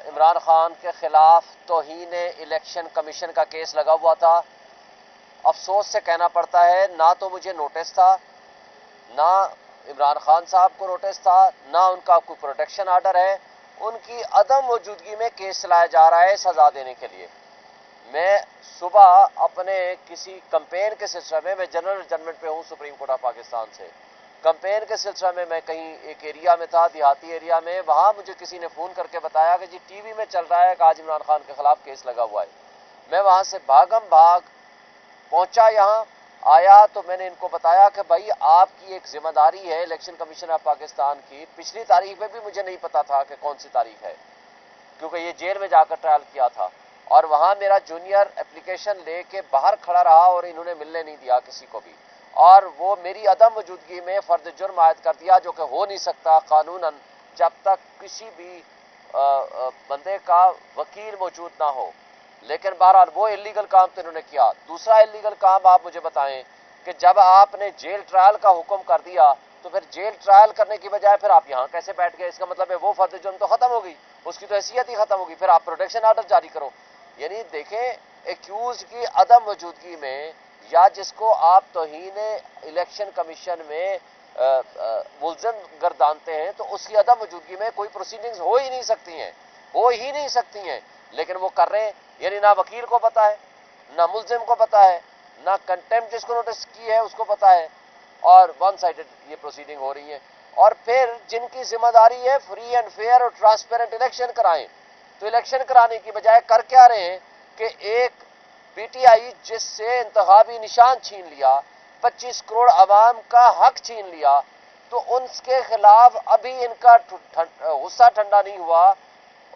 عمران خان کے خلاف توہین الیکشن کمیشن کا کیس لگا ہوا تھا. افسوس سے کہنا پڑتا ہے نہ تو مجھے نوٹس تھا، نہ عمران خان صاحب کو نوٹس تھا، نہ ان کا کوئی پروٹیکشن آرڈر ہے. ان کی عدم موجودگی میں کیس چلایا جا رہا ہے سزا دینے کے لیے. میں صبح اپنے کسی کمپین کے سلسلے میں جنرل ججمنٹ پہ ہوں سپریم کورٹ آف پاکستان سے. کمپین کے سلسلے میں کہیں ایک ایریا میں تھا، دیہاتی ایریا میں. وہاں مجھے کسی نے فون کر کے بتایا کہ جی ٹی وی میں چل رہا ہے کہ آج عمران خان کے خلاف کیس لگا ہوا ہے. میں وہاں سے بھاگم بھاگ پہنچا، یہاں آیا تو میں نے ان کو بتایا کہ بھائی آپ کی ایک ذمہ داری ہے الیکشن کمیشن آف پاکستان کی. پچھلی تاریخ میں بھی مجھے نہیں پتا تھا کہ کون سی تاریخ ہے، کیونکہ یہ جیل میں جا کر ٹرائل کیا تھا. اور وہاں میرا جونیئر اپلیکیشن لے کے باہر کھڑا رہا اور انہوں نے ملنے نہیں دیا کسی کو بھی. اور وہ میری عدم موجودگی میں فرد جرم عائد کر دیا، جو کہ ہو نہیں سکتا قانوناً جب تک کسی بھی بندے کا وکیل موجود نہ ہو. لیکن بہرحال وہ اللیگل کام تو انہوں نے کیا. دوسرا اللیگل کام آپ مجھے بتائیں کہ جب آپ نے جیل ٹرائل کا حکم کر دیا تو پھر جیل ٹرائل کرنے کی بجائے پھر آپ یہاں کیسے بیٹھ گئے؟ اس کا مطلب ہے وہ فرد جرم تو ختم ہو گئی، اس کی تو حیثیت ہی ختم ہوگی. پھر آپ پروٹیکشن آرڈر جاری کرو. یعنی دیکھیں ایکیوز کی عدم موجودگی میں، یا جس کو آپ توہین الیکشن کمیشن میں ملزم گردانتے ہیں، تو اس کی عدم موجودگی میں کوئی پروسیڈنگز ہو ہی نہیں سکتی ہیں، ہو ہی نہیں سکتی ہیں. لیکن وہ کر رہے ہیں. یعنی نہ وکیل کو پتا ہے، نہ ملزم کو پتا ہے، نہ کنٹمپٹ جس کو نوٹس کی ہے اس کو پتا ہے، اور ون سائیڈڈ یہ پروسیڈنگ ہو رہی ہے. اور پھر جن کی ذمہ داری ہے فری اینڈ فیئر اور ٹرانسپیرنٹ الیکشن کرائیں، تو الیکشن کرانے کی بجائے کر کیا رہے ہیں کہ ایک پی ٹی آئی جس سے انتخابی نشان چھین لیا، 25 کروڑ عوام کا حق چھین لیا، تو ان کے خلاف ابھی ان کا غصہ ٹھنڈا نہیں ہوا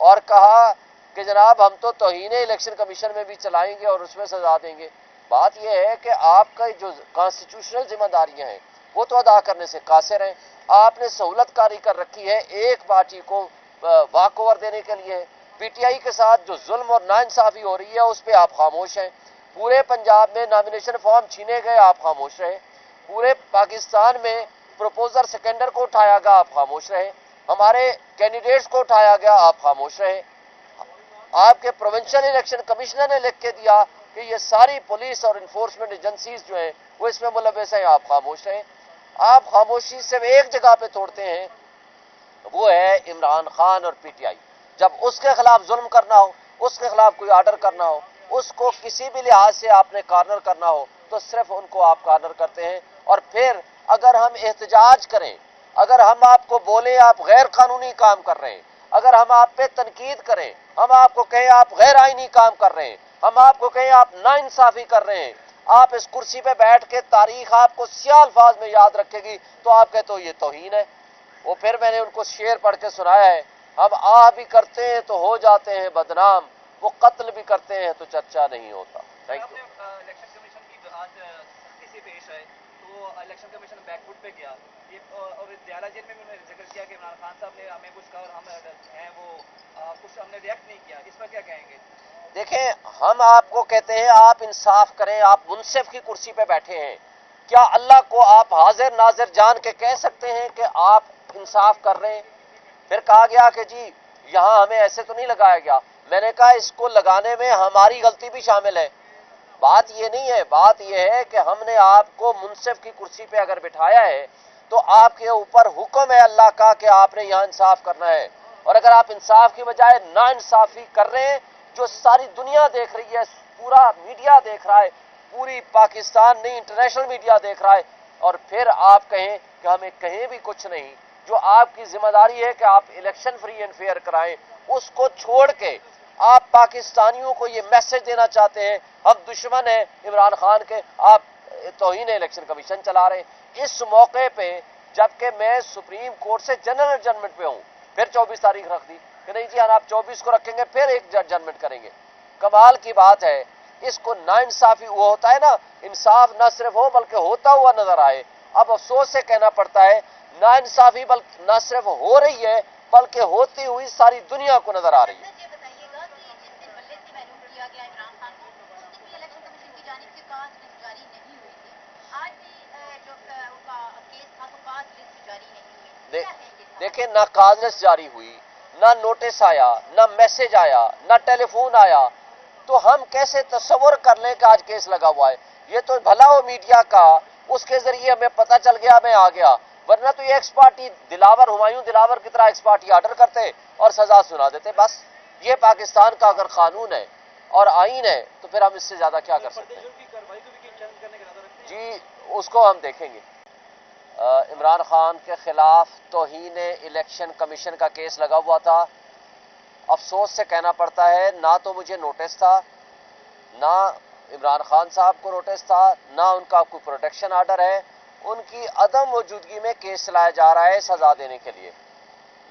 اور کہا کہ جناب ہم تو توہین الیکشن کمیشن میں بھی چلائیں گے اور اس میں سزا دیں گے. بات یہ ہے کہ آپ کا جو کانسٹیٹیوشنل ذمہ داریاں ہیں وہ تو ادا کرنے سے قاصر ہیں. آپ نے سہولت کاری کر رکھی ہے ایک پارٹی کو واک اوور دینے کے لیے. پی ٹی آئی کے ساتھ جو ظلم اور ناانصافی ہو رہی ہے اس پہ آپ خاموش ہیں. پورے پنجاب میں نامینیشن فارم چھینے گئے، آپ خاموش رہے. پورے پاکستان میں پروپوزر سیکنڈر کو اٹھایا گیا، آپ خاموش رہے. ہمارے کینڈیڈیٹس کو اٹھایا گیا، آپ خاموش رہے. آپ کے پروونشل الیکشن کمشنر نے لکھ کے دیا کہ یہ ساری پولیس اور انفورسمنٹ ایجنسیز جو ہیں وہ اس میں ملوث ہیں، آپ خاموش رہیں. آپ خاموشی سے ایک جگہ پہ توڑتے ہیں، وہ ہے عمران خان اور پی ٹی آئی. جب اس کے خلاف ظلم کرنا ہو، اس کے خلاف کوئی آرڈر کرنا ہو، اس کو کسی بھی لحاظ سے آپ نے کارنر کرنا ہو تو صرف ان کو آپ کارنر کرتے ہیں. اور پھر اگر ہم احتجاج کریں، اگر ہم آپ کو بولیں آپ غیر قانونی کام کر رہے ہیں، اگر ہم آپ پہ تنقید کریں، ہم آپ کو کہیں آپ غیر آئینی کام کر رہے ہیں، ہم آپ کو کہیں آپ ناانصافی کر رہے ہیں، آپ اس کرسی پہ بیٹھ کے تاریخ آپ کو سیاہ الفاظ میں یاد رکھے گی، تو آپ کہتے ہو یہ توہین ہے. وہ پھر میں نے ان کو شعر پڑھ کے سنایا ہے، ہم آہ بھی کرتے ہیں تو ہو جاتے ہیں بدنام، وہ قتل بھی کرتے ہیں تو چرچا نہیں ہوتا. Thank you. الیکشن کمیشن کی آج سختی سے پیش آئے تو الیکشن کمیشن بیک فٹ پہ گیا. یہ اور دیالہ جیل میں بھی انہوں نے ذکر کیا کہ عمران خان صاحب نے ہمیں کچھ کہا اور ہم ہیں وہ کچھ ہم نے ریئیکٹ نہیں کیا. اس پر کیا کہیں گے؟ دیکھیں ہم آپ کو کہتے ہیں آپ انصاف کریں. آپ منصف کی کرسی پہ بیٹھے ہیں، کیا اللہ کو آپ حاضر ناظر جان کے کہہ سکتے ہیں کہ آپ انصاف کر رہے ہیں؟ پھر کہا گیا کہ جی یہاں ہمیں ایسے تو نہیں لگایا گیا. میں نے کہا اس کو لگانے میں ہماری غلطی بھی شامل ہے. بات یہ نہیں ہے، بات یہ ہے کہ ہم نے آپ کو منصف کی کرسی پہ اگر بٹھایا ہے تو آپ کے اوپر حکم ہے اللہ کا کہ آپ نے یہاں انصاف کرنا ہے. اور اگر آپ انصاف کی بجائے نا انصافی کر رہے ہیں، جو ساری دنیا دیکھ رہی ہے، پورا میڈیا دیکھ رہا ہے، پوری پاکستان نہیں انٹرنیشنل میڈیا دیکھ رہا ہے، اور پھر آپ کہیں کہ ہمیں کہیں بھی کچھ نہیں. جو آپ کی ذمہ داری ہے کہ آپ الیکشن فری اینڈ فیئر کرائیں، اس کو چھوڑ کے آپ پاکستانیوں کو یہ میسج دینا چاہتے ہیں ہم دشمن ہیں عمران خان کے، آپ توہین الیکشن کمیشن چلا رہے ہیں. اس موقع پہ جبکہ میں سپریم کورٹ سے جنرل ججمنٹ پہ ہوں، پھر 24 تاریخ رکھ دی کہ نہیں جی آپ 24 کو رکھیں گے پھر ایک ججمنٹ کریں گے. کمال کی بات ہے. اس کو نا انصافی وہ ہوتا ہے نا، انصاف نہ صرف ہو بلکہ ہوتا ہوا نظر آئے. اب افسوس سے کہنا پڑتا ہے نا انصافی بلکہ نہ صرف ہو رہی ہے بلکہ ہوتی ہوئی ساری دنیا کو نظر آ رہی ہے. دیکھیں نہ کاغذ جاری ہوئی، نہ نوٹس آیا، نہ میسج آیا، نہ ٹیلی فون آیا، تو ہم کیسے تصور کر لیں کہ آج کیس لگا ہوا ہے؟ یہ تو بھلا ہو میڈیا کا، اس کے ذریعے ہمیں پتہ چل گیا، میں آ گیا، ورنہ تو یہ ایکس پارٹی دلاور، ہمایوں دلاور کی طرح ایکس پارٹی آرڈر کرتے اور سزا سنا دیتے بس۔ یہ پاکستان کا اگر قانون ہے اور آئین ہے تو پھر ہم اس سے زیادہ کیا کر سکتے ہیں؟ جی اس کو ہم دیکھیں گے۔ عمران خان کے خلاف توہین الیکشن کمیشن کا کیس لگا ہوا تھا۔ افسوس سے کہنا پڑتا ہے نہ تو مجھے نوٹس تھا، نہ عمران خان صاحب کو نوٹس تھا، نہ ان کا کوئی پروٹیکشن آرڈر ہے۔ ان کی عدم موجودگی میں کیس چلایا جا رہا ہے سزا دینے کے لیے۔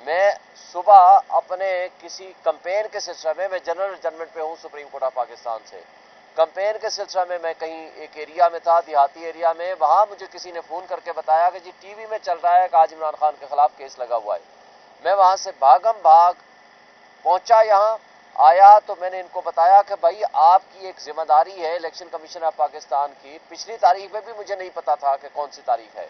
میں صبح اپنے کسی کمپین کے سلسلے میں جنرل ججمنٹ پہ ہوں سپریم کورٹ آف پاکستان سے، کمپین کے سلسلے میں کہیں ایک ایریا میں تھا، دیہاتی ایریا میں، وہاں مجھے کسی نے فون کر کے بتایا کہ جی ٹی وی میں چل رہا ہے کہ آج عمران خان کے خلاف کیس لگا ہوا ہے۔ میں وہاں سے بھاگم بھاگ پہنچا، یہاں آیا تو میں نے ان کو بتایا کہ بھائی آپ کی ایک ذمہ داری ہے الیکشن کمیشن آف پاکستان کی، پچھلی تاریخ میں بھی مجھے نہیں پتا تھا کہ کون سی تاریخ ہے،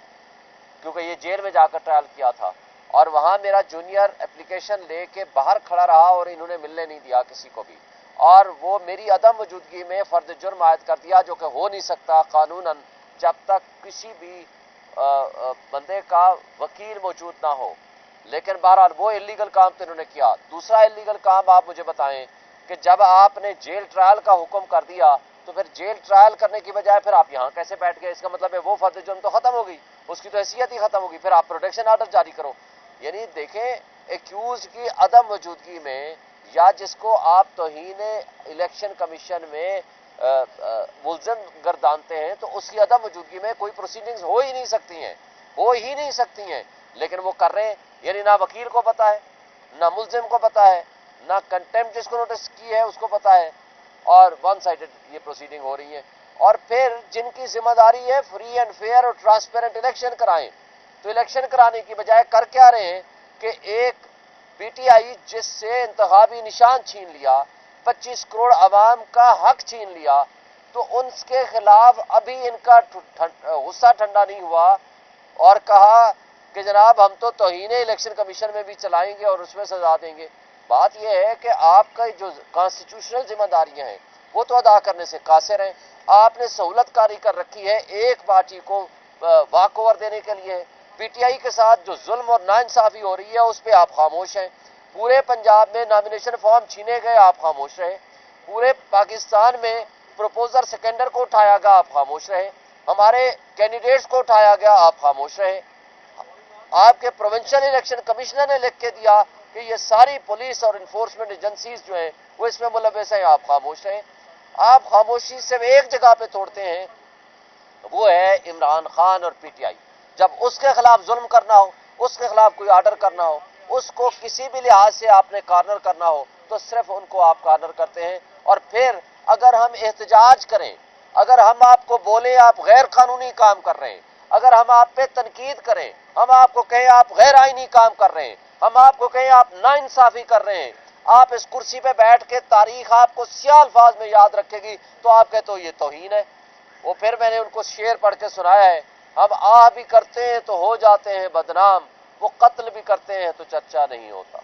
کیونکہ یہ جیل میں جا کر ٹرائل کیا تھا، اور وہاں میرا جونیئر اپلیکیشن لے کے باہر کھڑا رہا اور انہوں نے ملنے نہیں دیا کسی کو بھی، اور وہ میری عدم موجودگی میں فرد جرم عائد کر دیا، جو کہ ہو نہیں سکتا قانوناً جب تک کسی بھی بندے کا وکیل موجود نہ ہو۔ لیکن بہرحال وہ اللیگل کام تو انہوں نے کیا۔ دوسرا اللیگل کام آپ مجھے بتائیں کہ جب آپ نے جیل ٹرائل کا حکم کر دیا تو پھر جیل ٹرائل کرنے کی بجائے پھر آپ یہاں کیسے بیٹھ گئے؟ اس کا مطلب ہے وہ فرد جرم تو ختم ہو گئی، اس کی تو حیثیت ہی ختم ہوگی، پھر آپ پروٹیکشن آرڈر جاری کرو۔ یعنی دیکھیں ایکیوز کی عدم موجودگی میں، یا جس کو آپ توہین الیکشن کمیشن میں ملزم گردانتے ہیں، تو اس کی عدم موجودگی میں کوئی پروسیڈنگز ہو ہی نہیں سکتی ہیں، ہو ہی نہیں سکتی ہیں، لیکن وہ کر رہے ہیں۔ یعنی نہ وکیل کو پتا ہے، نہ ملزم کو پتا ہے، نہ کنٹمپٹ جس کو نوٹس کی ہے اس کو پتا ہے، اور ون سائیڈڈ یہ پروسیڈنگ ہو رہی ہے۔ اور پھر جن کی ذمہ داری ہے فری اینڈ فیئر اور ٹرانسپیرنٹ الیکشن کرائیں، تو الیکشن کرانے کی بجائے کر کیا رہے ہیں کہ ایک پی ٹی آئی جس سے انتخابی نشان چھین لیا، 25 کروڑ عوام کا حق چھین لیا، تو ان کے خلاف ابھی ان کا غصہ ٹھنڈا نہیں ہوا اور کہا کہ جناب ہم تو توہین الیکشن کمیشن میں بھی چلائیں گے اور اس میں سزا دیں گے۔ بات یہ ہے کہ آپ کا جو کانسٹیٹیوشنل ذمہ داریاں ہیں وہ تو ادا کرنے سے قاصر ہیں۔ آپ نے سہولت کاری کر رکھی ہے ایک پارٹی کو واک اوور دینے کے لیے، پی ٹی آئی کے ساتھ جو ظلم اور ناانصافی ہو رہی ہے اس پہ آپ خاموش ہیں۔ پورے پنجاب میں نامینیشن فارم چھینے گئے، آپ خاموش رہے۔ پورے پاکستان میں پروپوزر سیکنڈر کو اٹھایا گیا، آپ خاموش رہے۔ ہمارے کینڈیڈیٹس کو اٹھایا گیا، آپ خاموش رہے۔ آپ کے پروونشل الیکشن کمشنر نے لکھ کے دیا کہ یہ ساری پولیس اور انفورسمنٹ ایجنسیز جو ہیں وہ اس میں ملوث ہیں، آپ خاموش رہیں۔ آپ خاموشی سے ایک جگہ پہ توڑتے ہیں، وہ ہے عمران خان اور پی ٹی آئی۔ جب اس کے خلاف ظلم کرنا ہو، اس کے خلاف کوئی آرڈر کرنا ہو، اس کو کسی بھی لحاظ سے آپ نے کارنر کرنا ہو تو صرف ان کو آپ کارنر کرتے ہیں۔ اور پھر اگر ہم احتجاج کریں، اگر ہم آپ کو بولیں آپ غیر قانونی کام کر رہے ہیں، اگر ہم آپ پہ تنقید کریں، ہم آپ کو کہیں آپ غیر آئینی کام کر رہے ہیں، ہم آپ کو کہیں آپ ناانصافی کر رہے ہیں، آپ اس کرسی پہ بیٹھ کے تاریخ آپ کو سیاہ الفاظ میں یاد رکھے گی، تو آپ کہتے ہو یہ توہین ہے۔ وہ پھر میں نے ان کو شعر پڑھ کے سنایا ہے، ہم آہ بھی کرتے ہیں تو ہو جاتے ہیں بدنام، وہ قتل بھی کرتے ہیں تو چرچا نہیں ہوتا۔